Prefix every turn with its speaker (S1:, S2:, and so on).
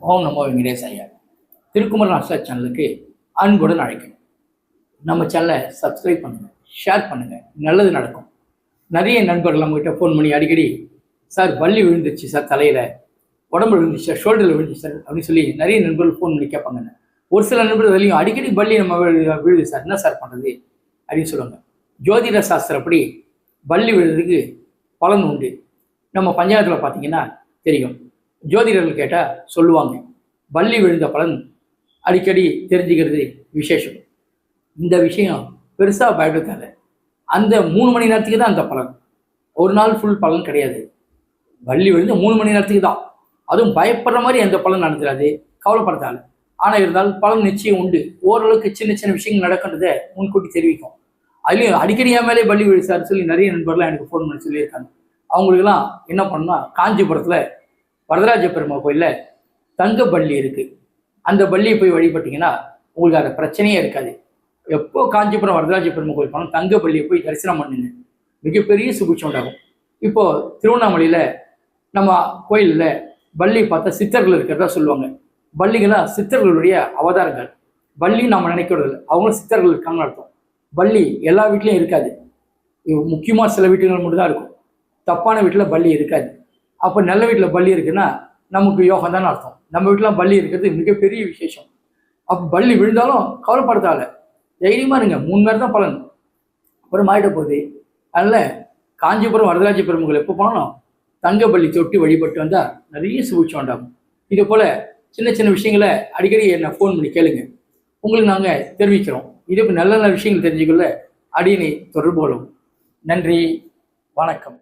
S1: ஓம் நமோ வெங்கடேசாயா. திருக்குமரன் ஆஸ்ட்ரா சேனலுக்கு அன்புடன் அழைக்கணும். நம்ம சேனலை சப்ஸ்கிரைப் பண்ணுங்கள், ஷேர் பண்ணுங்கள், நல்லது நடக்கும். நிறைய நண்பர்கள் நம்மகிட்ட ஃபோன் பண்ணி அடிக்கடி, சார் வள்ளி விழுந்துச்சு சார், தலையில் உடம்பு விழுந்துச்சு சார், ஷோல்டரில் விழுந்துச்சு சார் அப்படின்னு சொல்லி நிறைய நண்பர்கள் ஃபோன் பண்ணி கேட்பாங்க. ஒரு சில நண்பர்கள் வெளியும் அடிக்கடி வள்ளி நம்ம விழுது சார், என்ன சார் பண்ணுறது அப்படின்னு சொல்லுவாங்க. ஜோதிட சாஸ்திரப்படி வள்ளி விழுறதுக்கு பலன் உண்டு. நம்ம பஞ்சாயத்தில் பார்த்தீங்கன்னா தெரியும், ஜோதிடர்கள் கேட்டால் சொல்லுவாங்க, வள்ளி விழுந்த பலன் அடிக்கடி தெரிஞ்சுக்கிறது விசேஷம். இந்த விஷயம் பெருசாக பயப்படுத்தாங்க. அந்த 3 மணி நேரத்துக்கு தான் அந்த பலன், ஒரு நாள் ஃபுல் பலன் கிடையாது. வள்ளி விழுந்து 3 மணி நேரத்துக்கு தான், அதுவும் பயப்படுற மாதிரி எந்த பலன் நடந்துடாது, கவலைப்படுத்தால. ஆனால் இருந்தாலும் பலன் நிச்சயம் உண்டு. ஓரளவுக்கு சின்ன சின்ன விஷயங்கள் நடக்கின்றதை முன்கூட்டி தெரிவிக்கும். அதுலேயும் அடிக்கடி என் மேலே வள்ளி விழுசாருன்னு சொல்லி நிறைய நண்பர்கள்லாம் எனக்கு ஃபோன் பண்ணி சொல்லியிருக்காங்க. அவங்களுக்கெல்லாம் என்ன பண்ணணும்னா, காஞ்சிபுரத்தில் வரதராஜ பெருமாள் கோயிலில் தங்க பள்ளி இருக்குது. அந்த பள்ளியை போய் வழிபட்டிங்கன்னா உங்களுக்கு அந்த பிரச்சனையே இருக்காது. எப்போ காஞ்சிபுரம் வரதராஜ பெருமாள் கோயில் போனால் தங்க பள்ளியை போய் தரிசனம் பண்ணுங்க, மிகப்பெரிய சுபிட்சம் உண்டாகும். இப்போது திருவண்ணாமலையில் நம்ம கோயிலில் பள்ளி பார்த்தா சித்தர்கள் இருக்கிறதா சொல்லுவாங்க. பள்ளிகளாக சித்தர்களுடைய அவதாரங்கள். பள்ளி நாம் நினைக்கிறது இல்லை, அவங்களும் சித்தர்கள் இருக்காங்கன்னு அர்த்தம். பள்ளி எல்லா வீட்லேயும் இருக்காது, முக்கியமாக சில வீட்டுகள் மட்டும் தான் இருக்கும். தப்பான வீட்டில் பள்ளி இருக்காது. அப்போ நல்ல வீட்டில் பள்ளி இருக்குன்னா நமக்கு யோகம் தானே அர்த்தம். நம்ம வீட்டில் பள்ளி இருக்கிறது மிகப்பெரிய விசேஷம். அப்போ பள்ளி விழுந்தாலும் கவலைப்படுத்தால, தைரியமாக இருங்க, 3 பேர் தான் பலன், அப்புறம் ஆகிட போகுது. அதனால் காஞ்சிபுரம் வரதராஜ பெருமகள் எப்போ போனாலும் தங்க பள்ளி தொட்டி வழிபட்டு வந்தால் நிறைய சுபிட்சம் உண்டாகும். இது போல் சின்ன சின்ன விஷயங்களை அடிக்கடி என்னை ஃபோன் பண்ணி கேளுங்க, உங்களுக்கு நாங்கள் தெரிவிக்கிறோம். இதுக்கு நல்ல நல்ல விஷயங்கள் தெரிஞ்சுக்கொள்ள அடியினை தொடர்பு கொள்ளும். நன்றி, வணக்கம்.